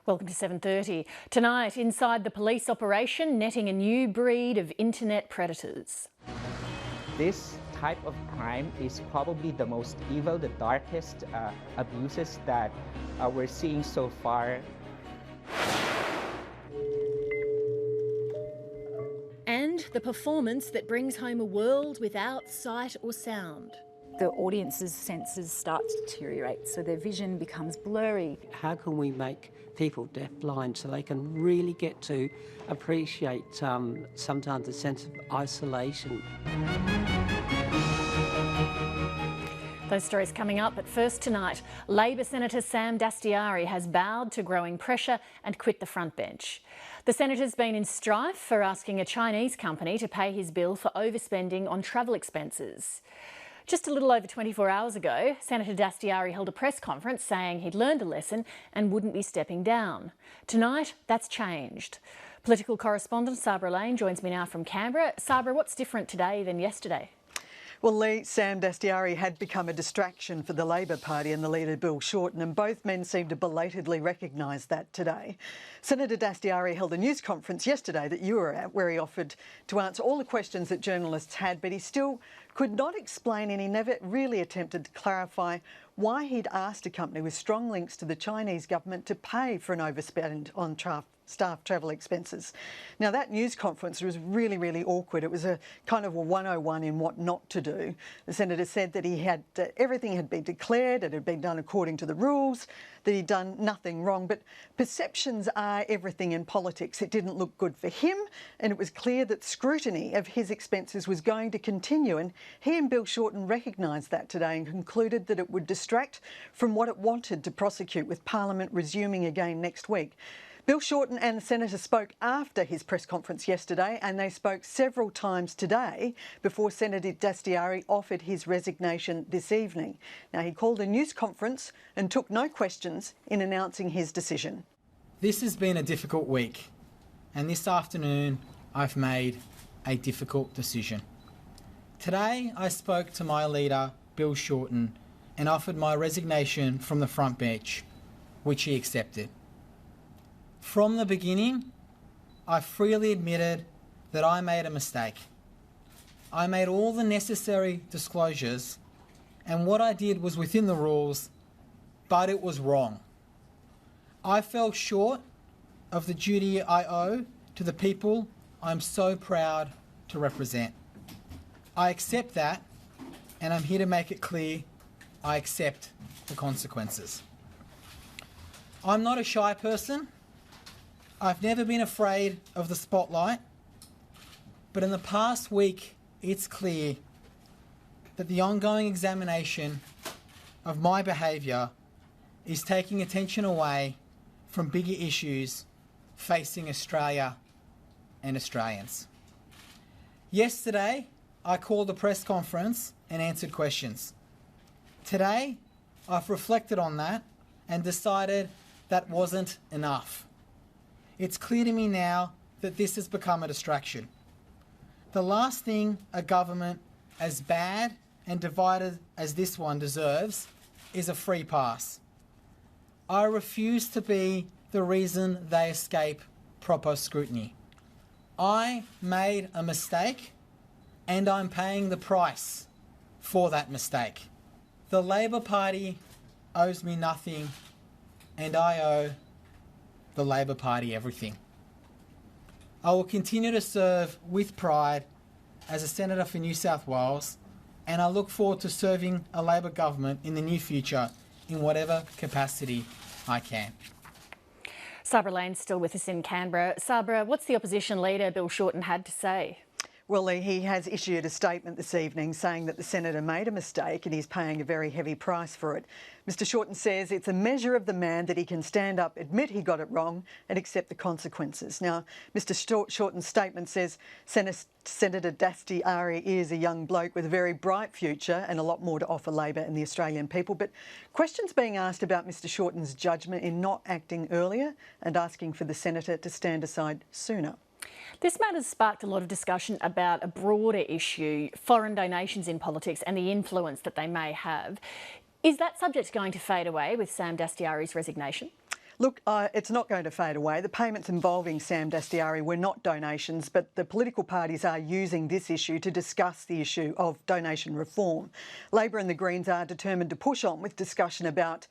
Welcome to 7:30. Tonight, inside the police operation, netting a new breed of internet predators. This type of crime is probably the most evil, the darkest abuses that we're seeing so far. And the performance that brings home a world without sight or sound. The audience's senses start to deteriorate, so their vision becomes blurry. How can we make people deafblind so they can really get to appreciate sometimes a sense of isolation? Those stories coming up, but first tonight, Labor Senator Sam Dastyari has bowed to growing pressure and quit the front bench. The senator's been in strife for asking a Chinese company to pay his bill for overspending on travel expenses. Just a little over 24 hours ago, Senator Dastyari held a press conference saying he'd learned a lesson and wouldn't be stepping down. Tonight, that's changed. Political correspondent Sabra Lane joins me now from Canberra. Sabra, what's different today than yesterday? Well, Lee, Sam Dastyari had become a distraction for the Labor Party and the leader Bill Shorten, and both men seem to belatedly recognise that today. Senator Dastyari held a news conference yesterday that you were at, where he offered to answer all the questions that journalists had, but he still could not explain, and he never really attempted to clarify why he'd asked a company with strong links to the Chinese government to pay for an overspend on staff travel expenses. Now, that news conference was really, really awkward. It was a kind of a 101 in what not to do. The senator said that he had everything had been declared, it had been done according to the rules, that he'd done nothing wrong. But perceptions are everything in politics. It didn't look good for him, and it was clear that scrutiny of his expenses was going to continue. And he and Bill Shorten recognised that today and concluded that it would distract from what it wanted to prosecute, with Parliament resuming again next week. Bill Shorten and the senator spoke after his press conference yesterday, and they spoke several times today before Senator Dastyari offered his resignation this evening. Now, he called a news conference and took no questions in announcing his decision. This has been a difficult week, and this afternoon I've made a difficult decision. Today I spoke to my leader, Bill Shorten, and offered my resignation from the front bench, which he accepted. From the beginning, I freely admitted that I made a mistake. I made all the necessary disclosures, and what I did was within the rules, but it was wrong. I fell short of the duty I owe to the people I'm so proud to represent. I accept that, and I'm here to make it clear I accept the consequences. I'm not a shy person. I've never been afraid of the spotlight, but in the past week, it's clear that the ongoing examination of my behaviour is taking attention away from bigger issues facing Australia and Australians. Yesterday, I called a press conference and answered questions. Today, I've reflected on that and decided that wasn't enough. It's clear to me now that this has become a distraction. The last thing a government as bad and divided as this one deserves is a free pass. I refuse to be the reason they escape proper scrutiny. I made a mistake, and I'm paying the price for that mistake. The Labor Party owes me nothing, and I owe the Labor Party everything. I will continue to serve with pride as a Senator for New South Wales, and I look forward to serving a Labor government in the near future in whatever capacity I can. Sabra Lane's still with us in Canberra. Sabra, what's the opposition leader Bill Shorten had to say? Well, Lee, he has issued a statement this evening saying that the senator made a mistake and he's paying a very heavy price for it. Mr Shorten says it's a measure of the man that he can stand up, admit he got it wrong and accept the consequences. Now, Mr Shorten's statement says Senator Dastyari is a young bloke with a very bright future and a lot more to offer Labor and the Australian people. But questions being asked about Mr Shorten's judgment in not acting earlier and asking for the senator to stand aside sooner. This matter's sparked a lot of discussion about a broader issue, foreign donations in politics and the influence that they may have. Is that subject going to fade away with Sam Dastyari's resignation? Look, it's not going to fade away. The payments involving Sam Dastyari were not donations, but the political parties are using this issue to discuss the issue of donation reform. Labor and the Greens are determined to push on with discussion about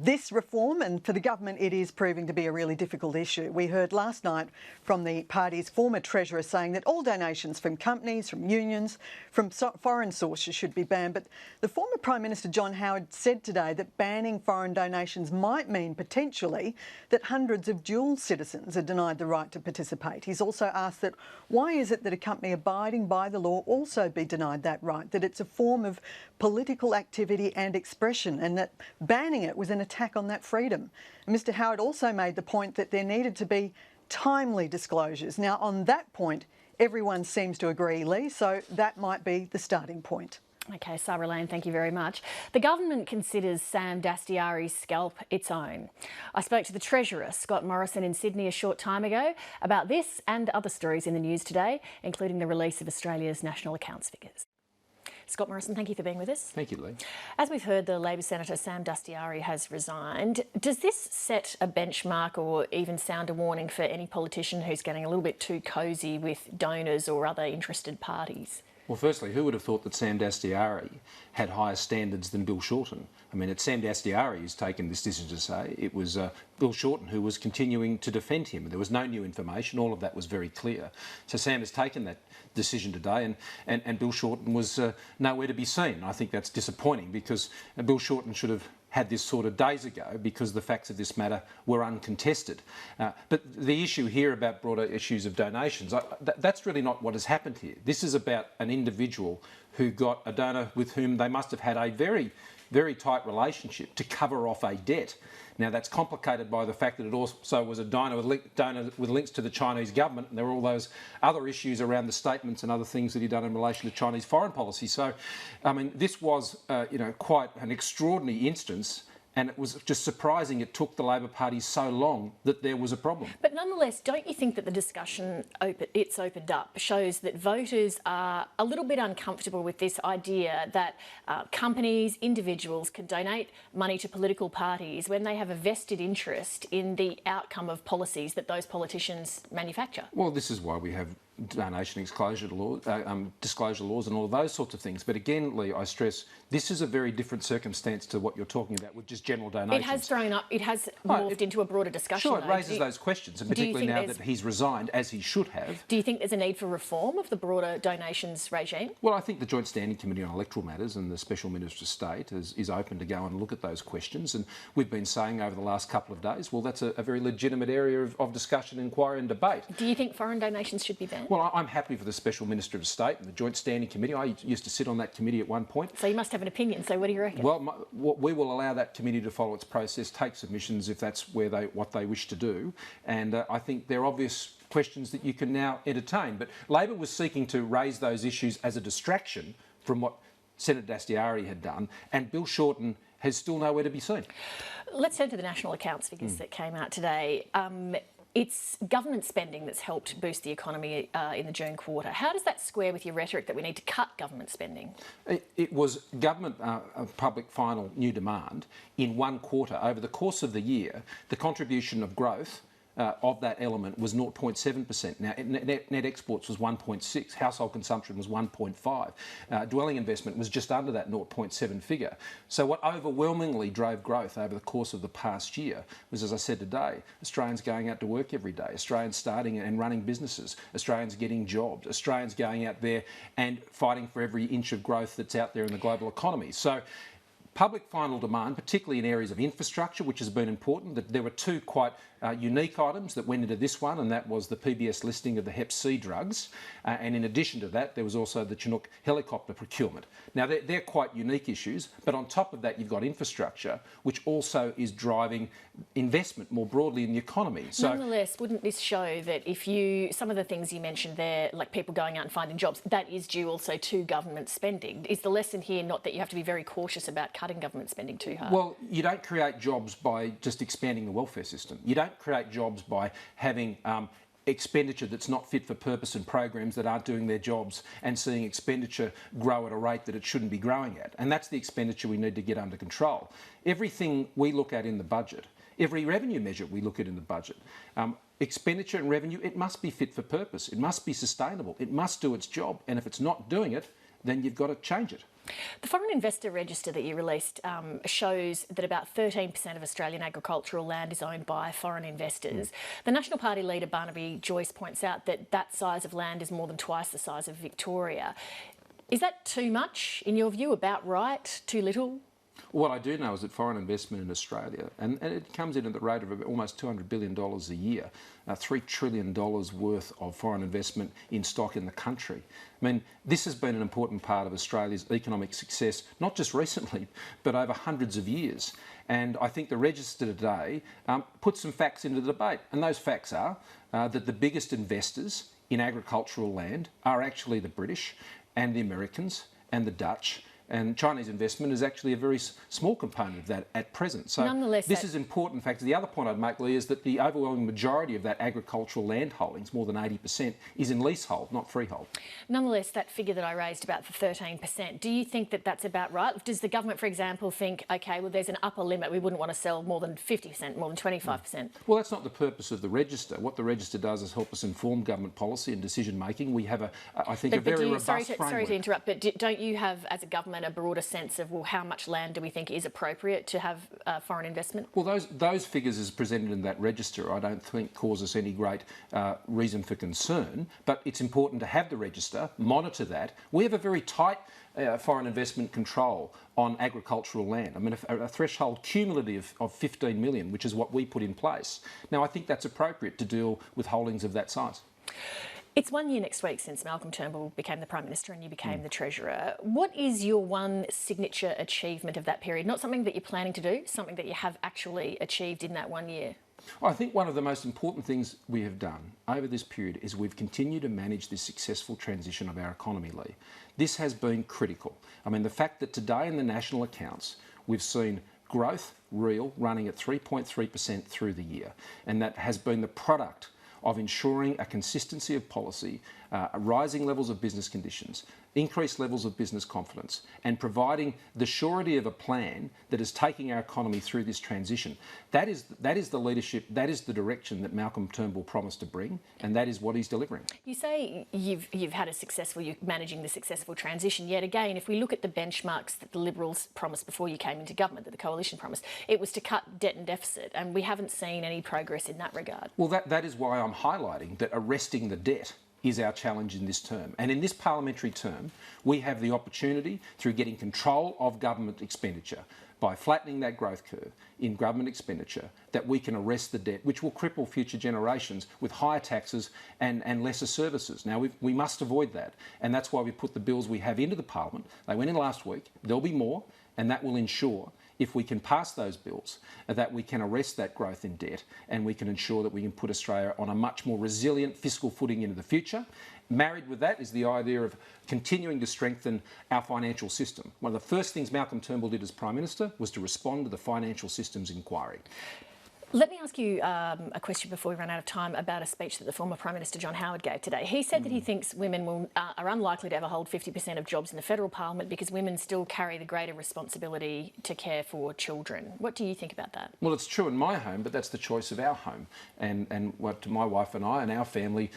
this reform, and for the government it is proving to be a really difficult issue. We heard last night from the party's former treasurer saying that all donations from companies, from unions, from foreign sources should be banned, but the former Prime Minister John Howard said today that banning foreign donations might mean potentially that hundreds of dual citizens are denied the right to participate. He's also asked that why is it that a company abiding by the law also be denied that right, that it's a form of political activity and expression, and that banning it was an attack on that freedom. And Mr Howard also made the point that there needed to be timely disclosures. Now, on that point, everyone seems to agree, Lee, so that might be the starting point. OK, Sarah Lane, thank you very much. The government considers Sam Dastyari's scalp its own. I spoke to the Treasurer, Scott Morrison, in Sydney a short time ago about this and other stories in the news today, including the release of Australia's national accounts figures. Scott Morrison, thank you for being with us. Thank you, Lee. As we've heard, the Labor Senator Sam Dastyari has resigned. Does this set a benchmark or even sound a warning for any politician who's getting a little bit too cosy with donors or other interested parties? Well, firstly, who would have thought that Sam Dastyari had higher standards than Bill Shorten? I mean, it's Sam Dastyari who's taken this decision to say. It was Bill Shorten who was continuing to defend him. There was no new information. All of that was very clear. So Sam has taken that decision today, and Bill Shorten was nowhere to be seen. I think that's disappointing because Bill Shorten should have had this sorted days ago because the facts of this matter were uncontested. But the issue here about broader issues of donations, that's really not what has happened here. This is about an individual who got a donor with whom they must have had a very, very tight relationship to cover off a debt. Now, that's complicated by the fact that it also was a donor with links to the Chinese government, and there were all those other issues around the statements and other things that he'd done in relation to Chinese foreign policy. So, I mean, this was, quite an extraordinary instance, and it was just surprising it took the Labor Party so long that there was a problem. But nonetheless, don't you think that the discussion it's opened up shows that voters are a little bit uncomfortable with this idea that companies, individuals can donate money to political parties when they have a vested interest in the outcome of policies that those politicians manufacture? Well, this is why we have donation disclosure laws and all of those sorts of things. But again, Lee, I stress, this is a very different circumstance to what you're talking about with just general donations. It has morphed into a broader discussion. Sure, it raises those questions, and particularly now that he's resigned, as he should have. Do you think there's a need for reform of the broader donations regime? Well, I think the Joint Standing Committee on Electoral Matters and the Special Minister of State is open to go and look at those questions, and we've been saying over the last couple of days, well, that's a very legitimate area of discussion, inquiry and debate. Do you think foreign donations should be banned? Well, I'm happy for the Special Minister of State and the Joint Standing Committee. I used to sit on that committee at one point. So you must have an opinion. So what do you reckon? Well, we will allow that committee to follow its process, take submissions if that's what they wish to do. And I think they're obvious questions that you can now entertain. But Labor was seeking to raise those issues as a distraction from what Senator Dastyari had done, and Bill Shorten has still nowhere to be seen. Let's turn to the national accounts figures that came out today. It's government spending that's helped boost the economy in the June quarter. How does that square with your rhetoric that we need to cut government spending? It was government public final new demand in one quarter. Over the course of the year, the contribution of growth of that element was 0.7%. Now, net exports was 1.6, household consumption was 1.5, dwelling investment was just under that 0.7 figure. So what overwhelmingly drove growth over the course of the past year was, as I said today, Australians going out to work every day, Australians starting and running businesses, Australians getting jobs, Australians going out there and fighting for every inch of growth that's out there in the global economy. So public final demand, particularly in areas of infrastructure, which has been important, that there were two quite unique items that went into this one, and that was the PBS listing of the Hep C drugs. And in addition to that, there was also the Chinook helicopter procurement. Now, they're quite unique issues, but on top of that, you've got infrastructure, which also is driving investment more broadly in the economy. So, nonetheless, wouldn't this show that some of the things you mentioned there, like people going out and finding jobs, that is due also to government spending? Is the lesson here not that you have to be very cautious about cutting government spending too hard? Well, you don't create jobs by just expanding the welfare system. You don't create jobs by having expenditure that's not fit for purpose and programs that aren't doing their jobs and seeing expenditure grow at a rate that it shouldn't be growing at. And that's the expenditure we need to get under control. Everything we look at in the budget Every revenue measure we look at in the budget. Expenditure and revenue, it must be fit for purpose. It must be sustainable. It must do its job. And if it's not doing it, then you've got to change it. The Foreign Investor Register that you released shows that about 13% of Australian agricultural land is owned by foreign investors. The National Party leader Barnaby Joyce points out that that size of land is more than twice the size of Victoria. Is that too much, in your view, about right, too little? What I do know is that foreign investment in Australia, and it comes in at the rate of almost $200 billion a year, $3 trillion worth of foreign investment in stock in the country. I mean, this has been an important part of Australia's economic success, not just recently, but over hundreds of years. And I think the register today puts some facts into the debate. And those facts are that the biggest investors in agricultural land are actually the British and the Americans and the Dutch. And Chinese investment is actually a very small component of that at present. So nonetheless, this is important fact. The other point I'd make, Lee, is that the overwhelming majority of that agricultural land holdings, more than 80%, is in leasehold, not freehold. Nonetheless, that figure that I raised about the 13%, do you think that that's about right? Does the government, for example, think, OK, well, there's an upper limit, we wouldn't want to sell more than 50%, more than 25%? Well, that's not the purpose of the register. What the register does is help us inform government policy and decision-making. We have, I think, a very robust framework. Sorry to interrupt, but don't you have, as a government, a broader sense of, well, how much land do we think is appropriate to have foreign investment? Well, those figures as presented in that register I don't think cause us any great reason for concern, but it's important to have the register, monitor that. We have a very tight foreign investment control on agricultural land. I mean, a threshold cumulative of 15 million, which is what we put in place. Now, I think that's appropriate to deal with holdings of that size. It's 1 year next week since Malcolm Turnbull became the Prime Minister and you became the Treasurer. What is your one signature achievement of that period? Not something that you're planning to do, something that you have actually achieved in that 1 year? I think one of the most important things we have done over this period is we've continued to manage this successful transition of our economy, Lee. This has been critical. I mean, the fact that today in the national accounts we've seen growth, real, running at 3.3% through the year, and that has been the product of ensuring a consistency of policy, rising levels of business conditions, increased levels of business confidence, and providing the surety of a plan that is taking our economy through this transition. That is the leadership, that is the direction that Malcolm Turnbull promised to bring, and that is what he's delivering. You say you've had you're managing the successful transition, yet again, if we look at the benchmarks that the Liberals promised before you came into government, that the Coalition promised, it was to cut debt and deficit, and we haven't seen any progress in that regard. Well, that is why I'm highlighting that arresting the debt is our challenge in this term. And in this parliamentary term, we have the opportunity, through getting control of government expenditure, by flattening that growth curve in government expenditure, that we can arrest the debt, which will cripple future generations with higher taxes and lesser services. Now, we must avoid that. And that's why we put the bills we have into the Parliament. They went in last week. There'll be more. And that will ensure, if we can pass those bills, that we can arrest that growth in debt and we can ensure that we can put Australia on a much more resilient fiscal footing into the future. Married with that is the idea of continuing to strengthen our financial system. One of the first things Malcolm Turnbull did as Prime Minister was to respond to the financial systems inquiry. Let me ask you a question before we run out of time about a speech that the former Prime Minister John Howard gave today. He said that he thinks women are unlikely to ever hold 50% of jobs in the federal parliament because women still carry the greater responsibility to care for children. What do you think about that? Well, it's true in my home, but that's the choice of our home. And what my wife and I and our family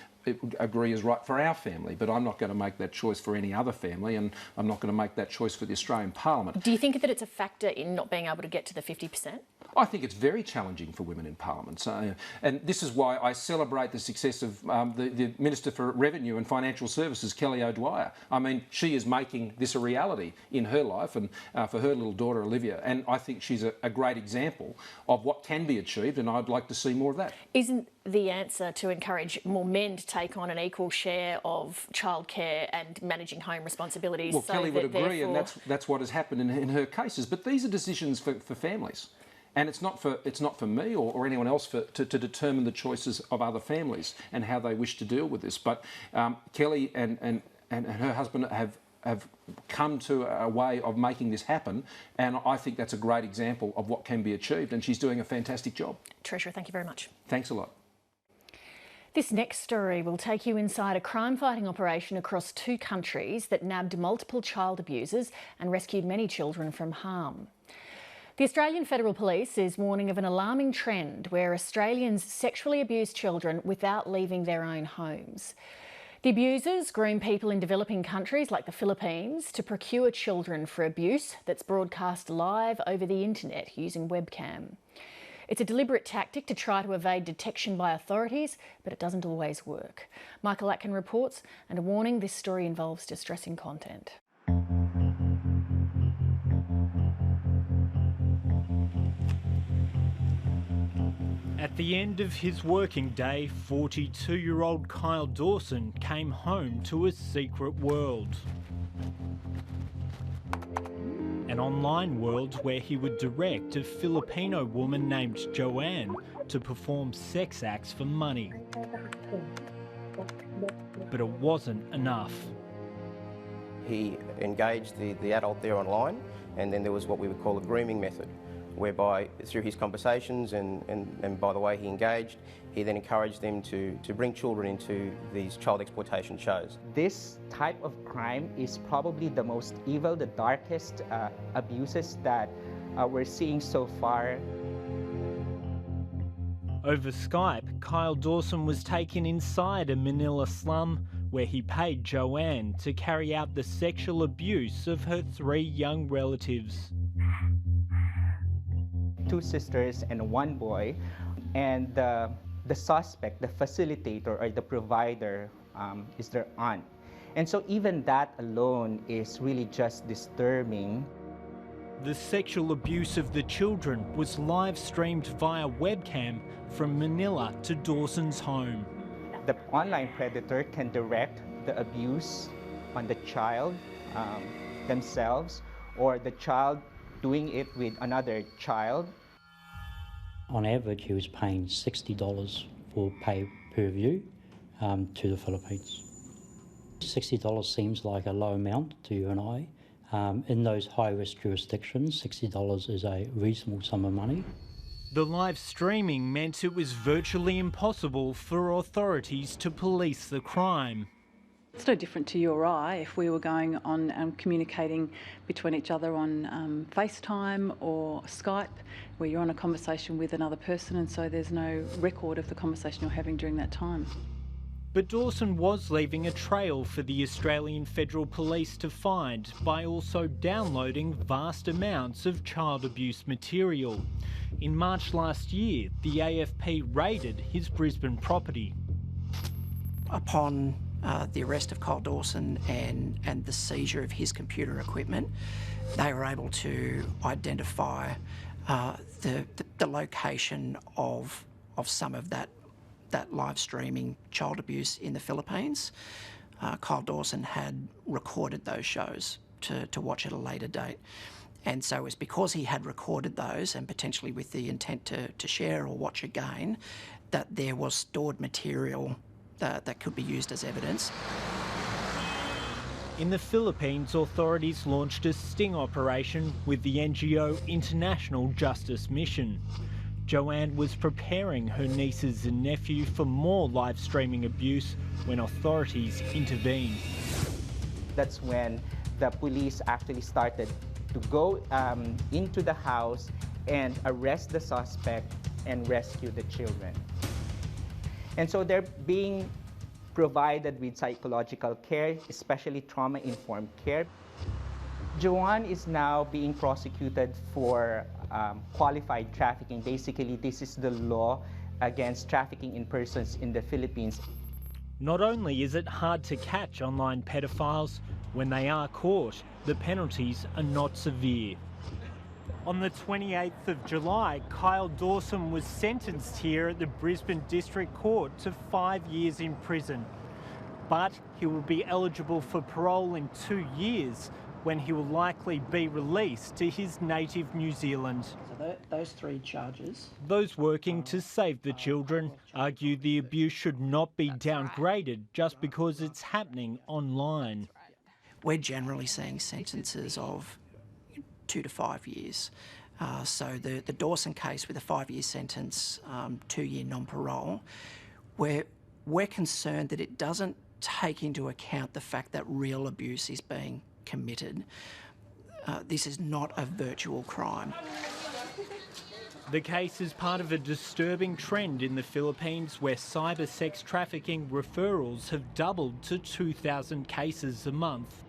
agree is right for our family, but I'm not going to make that choice for any other family, and I'm not going to make that choice for the Australian Parliament. Do you think that it's a factor in not being able to get to the 50%? I think it's very challenging for women in Parliament. So, and this is why I celebrate the success of the Minister for Revenue and Financial Services, Kelly O'Dwyer. I mean, she is making this a reality in her life and for her little daughter, Olivia. And I think she's a great example of what can be achieved, and I'd like to see more of that. Isn't the answer to encourage more men to take on an equal share of childcare and managing home responsibilities? Well, Kelly would agree, and that's what has happened in her cases. But these are decisions for families. And it's not for me or anyone else to determine the choices of other families and how they wish to deal with this. But Kelly and her husband have come to a way of making this happen, and I think that's a great example of what can be achieved, and she's doing a fantastic job. Treasurer, thank you very much. Thanks a lot. This next story will take you inside a crime-fighting operation across 2 countries that nabbed multiple child abusers and rescued many children from harm. The Australian Federal Police is warning of an alarming trend where Australians sexually abuse children without leaving their own homes. The abusers groom people in developing countries like the Philippines to procure children for abuse that's broadcast live over the internet using webcam. It's a deliberate tactic to try to evade detection by authorities, but it doesn't always work. Michael Atkin reports, and a warning: this story involves distressing content. At the end of his working day, 42-year-old Kyle Dawson came home to a secret world. An online world where he would direct a Filipino woman named Joanne to perform sex acts for money. But it wasn't enough. He engaged the adult there online, and then there was what we would call a grooming method, whereby through his conversations and by the way he engaged, he then encouraged them to bring children into these child exploitation shows. This type of crime is probably the most evil, the darkest abuses that we're seeing so far. Over Skype, Kyle Dawson was taken inside a Manila slum where he paid Joanne to carry out the sexual abuse of her 3 young relatives. 2 sisters and 1 boy, and the suspect, the facilitator or the provider, is their aunt. And so even that alone is really just disturbing. The sexual abuse of the children was live streamed via webcam from Manila to Dawson's home. The online predator can direct the abuse on the child themselves, or the child doing it with another child. On average, he was paying $60 for pay-per-view to the Philippines. $60 seems like a low amount to you and I. In those high-risk jurisdictions, $60 is a reasonable sum of money. The live streaming meant it was virtually impossible for authorities to police the crime. It's no different to you or I if we were going on communicating between each other on FaceTime or Skype, where you're on a conversation with another person and so there's no record of the conversation you're having during that time. But Dawson was leaving a trail for the Australian Federal Police to find by also downloading vast amounts of child abuse material. In March last year, the AFP raided his Brisbane property. Upon the arrest of Kyle Dawson and the seizure of his computer equipment, they were able to identify the location of some of that live streaming child abuse in the Philippines. Kyle Dawson had recorded those shows to watch at a later date. And so it was because he had recorded those, and potentially with the intent to share or watch again, that there was stored material that could be used as evidence. In the Philippines, authorities launched a sting operation with the NGO International Justice Mission. Joanne was preparing her nieces and nephew for more live streaming abuse when authorities intervened. That's when the police actually started to go into the house and arrest the suspect and rescue the children. And so they're being provided with psychological care, especially trauma-informed care. Joanne is now being prosecuted for qualified trafficking. Basically, this is the law against trafficking in persons in the Philippines. Not only is it hard to catch online pedophiles, when they are caught, the penalties are not severe. On the 28th of July, Kyle Dawson was sentenced here at the Brisbane District Court to 5 years in prison. But he will be eligible for parole in 2 years, when he will likely be released to his native New Zealand. So those 3 charges. Those working to save the children argue the abuse should not be downgraded just because it's happening online. We're generally seeing sentences of 2 to 5 years. So the Dawson case with a 5-year sentence, 2-year non-parole, we're concerned that it doesn't take into account the fact that real abuse is being committed. This is not a virtual crime. The case is part of a disturbing trend in the Philippines where cyber sex trafficking referrals have doubled to 2,000 cases a month.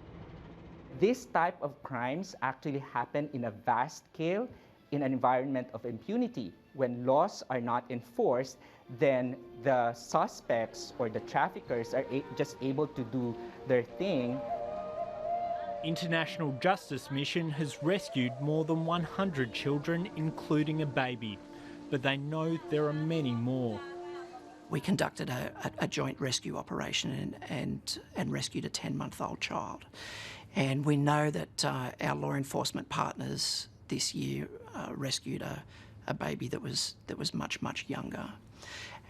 This type of crimes actually happen in a vast scale in an environment of impunity. When laws are not enforced, then the suspects or the traffickers are just able to do their thing. International Justice Mission has rescued more than 100 children, including a baby, but they know there are many more. We conducted a joint rescue operation and rescued a 10-month-old child. And we know that our law enforcement partners this year rescued a baby that was much younger.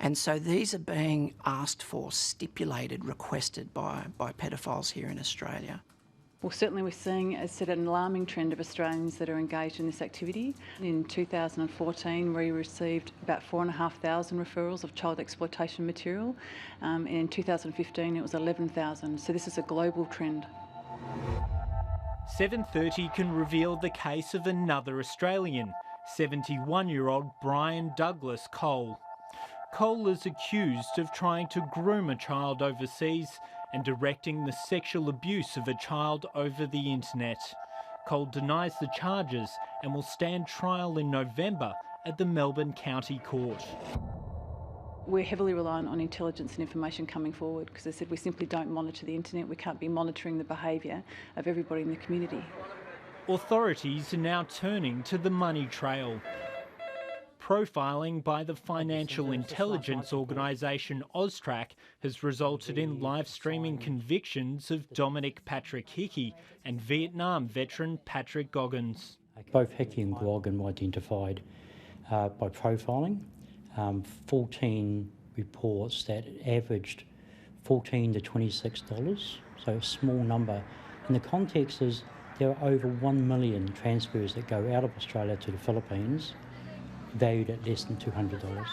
And so these are being asked for, stipulated, requested by pedophiles here in Australia. Well, certainly we're seeing, as I said, an alarming trend of Australians that are engaged in this activity. In 2014, we received about 4,500 referrals of child exploitation material. And in 2015, it was 11,000. So this is a global trend. 7:30 can reveal the case of another Australian, 71-year-old Brian Douglas Cole. Cole is accused of trying to groom a child overseas and directing the sexual abuse of a child over the internet. Cole denies the charges and will stand trial in November at the Melbourne County Court. We're heavily reliant on intelligence and information coming forward because, as I said, we simply don't monitor the internet. We can't be monitoring the behaviour of everybody in the community. Authorities are now turning to the money trail. Profiling by the financial intelligence organisation Austrac has resulted in live streaming convictions of Dominic Patrick Hickey and Vietnam veteran Patrick Goggins. Both Hickey and Goggins were identified by profiling. 14 reports that averaged $14 to $26, so a small number. And the context is there are over 1 million transfers that go out of Australia to the Philippines, valued at less than $200.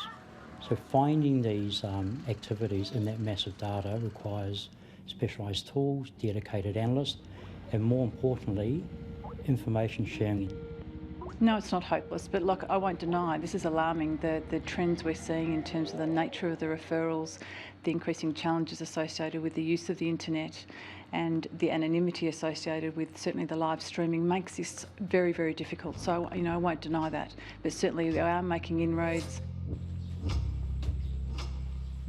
So finding these activities in that massive data requires specialised tools, dedicated analysts, and more importantly, information sharing. No, it's not hopeless, but look, I won't deny this is alarming, the trends we're seeing in terms of the nature of the referrals, the increasing challenges associated with the use of the internet and the anonymity associated with certainly the live streaming makes this very, very difficult. So, I won't deny that, but certainly we are making inroads.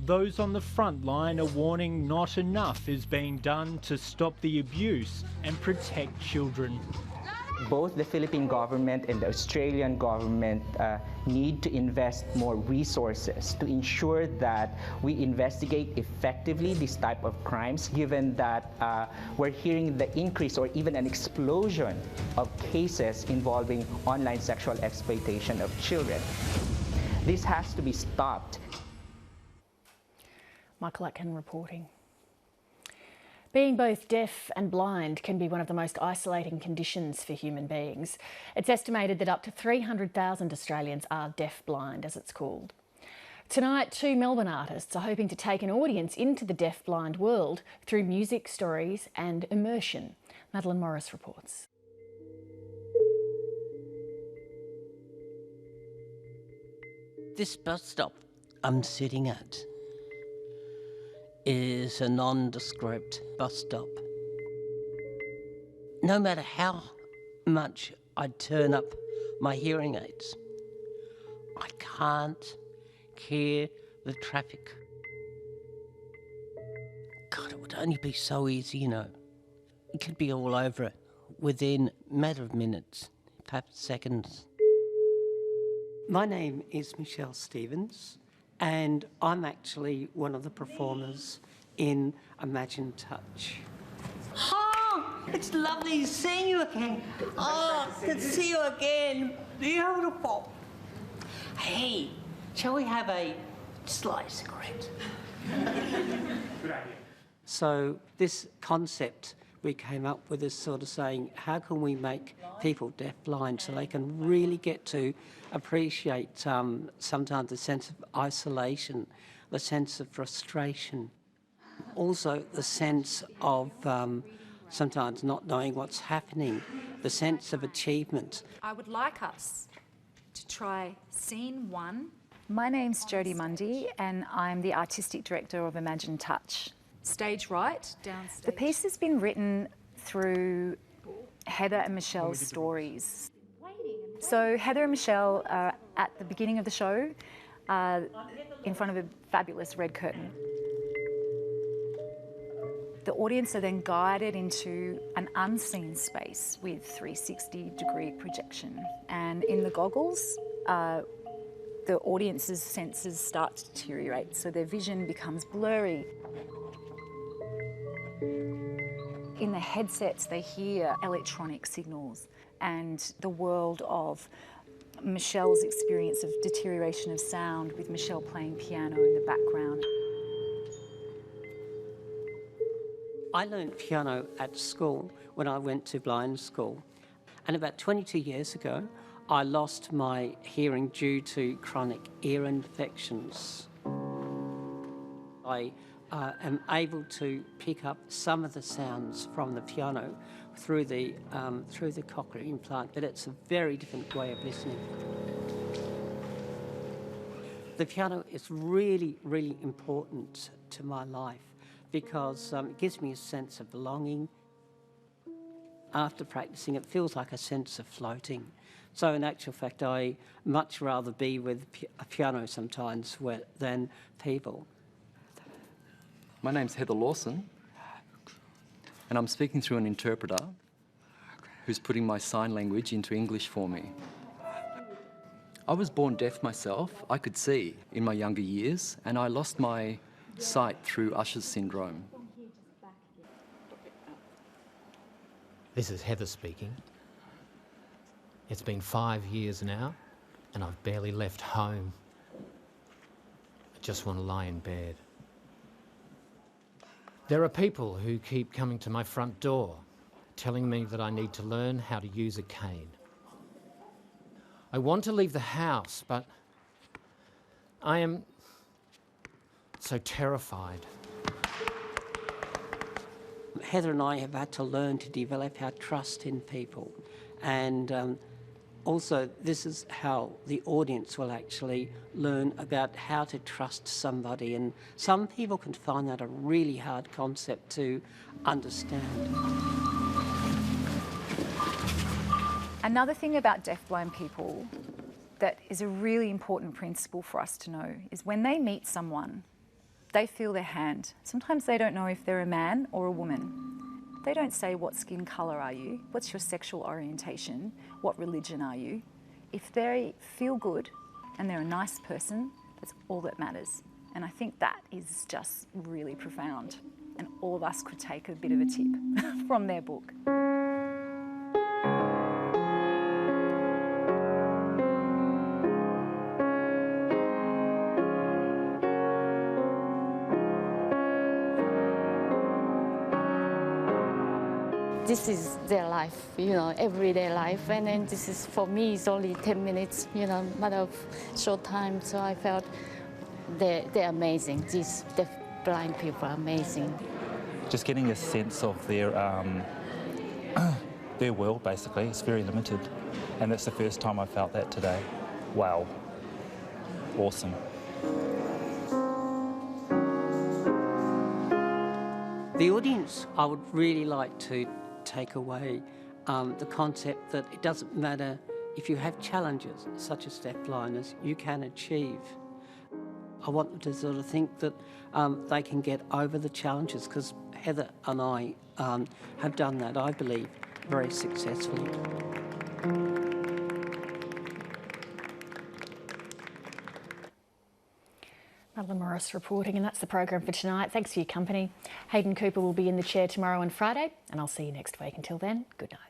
Those on the front line are warning not enough is being done to stop the abuse and protect children. Both the Philippine government and the Australian government need to invest more resources to ensure that we investigate effectively this type of crimes, given that we're hearing the increase or even an explosion of cases involving online sexual exploitation of children. This has to be stopped. Michael Atkin reporting. Being both deaf and blind can be one of the most isolating conditions for human beings. It's estimated that up to 300,000 Australians are deaf-blind, as it's called. Tonight, 2 Melbourne artists are hoping to take an audience into the deaf-blind world through music, stories and immersion. Madeline Morris reports. This bus stop I'm sitting at is a nondescript bus stop. No matter how much I turn up my hearing aids, I can't hear the traffic. God, it would only be so easy, It could be all over it within a matter of minutes, perhaps seconds. My name is Michelle Stevens, and I'm actually one of the performers in Imagine Touch. Oh, it's lovely seeing you again. Oh, good to see you again. Beautiful. Hey, shall we have a slight cigarette? Good idea. So this concept we came up with is sort of saying, how can we make people deaf-blind so they can really get to appreciate sometimes the sense of isolation, the sense of frustration, also the sense of sometimes not knowing what's happening, the sense of achievement. I would like us to try scene 1. My name's Jodie Mundy and I'm the Artistic Director of Imagine Touch. Stage right, downstage. The piece has been written through Heather and Michelle's stories. So Heather and Michelle are at the beginning of the show in front of a fabulous red curtain. The audience are then guided into an unseen space with 360-degree projection. And in the goggles, the audience's senses start to deteriorate, so their vision becomes blurry. In the headsets, they hear electronic signals, and the world of Michelle's experience of deterioration of sound with Michelle playing piano in the background. I learned piano at school when I went to blind school, and about 22 years ago I lost my hearing due to chronic ear infections. I am able to pick up some of the sounds from the piano through the cochlear implant, but it's a very different way of listening. The piano is really, really important to my life because it gives me a sense of belonging. After practicing, it feels like a sense of floating. So in actual fact, I much rather be with a piano sometimes than people. My name's Heather Lawson, and I'm speaking through an interpreter who's putting my sign language into English for me. I was born deaf myself. I could see in my younger years, and I lost my sight through Usher's syndrome. This is Heather speaking. It's been 5 years now, and I've barely left home. I just want to lie in bed. There are people who keep coming to my front door, telling me that I need to learn how to use a cane. I want to leave the house, but I am so terrified. Heather and I have had to learn to develop our trust in people, and also this is how the audience will actually learn about how to trust somebody, and some people can find that a really hard concept to understand. Another thing about deafblind people that is a really important principle for us to know is when they meet someone, they feel their hand. Sometimes they don't know if they're a man or a woman. They don't say, what skin colour are you? What's your sexual orientation? What religion are you? If they feel good and they're a nice person, that's all that matters. And I think that is just really profound. And all of us could take a bit of a tip from their book. This is their life, you know, everyday life. And then this is, for me, it's only 10 minutes, you know, matter of short time. So I felt they're amazing. These deaf-blind people are amazing. Just getting a sense of their world, basically, is very limited. And that's the first time I felt that today. Wow. Awesome. The audience, I would really like to take away the concept that it doesn't matter if you have challenges such as deaf-blindness, you can achieve. I want them to sort of think that they can get over the challenges, because Heather and I have done that, I believe, very successfully. Madeline Morris reporting, and that's the program for tonight. Thanks for your company. Hayden Cooper will be in the chair tomorrow and Friday, and I'll see you next week. Until then, good night.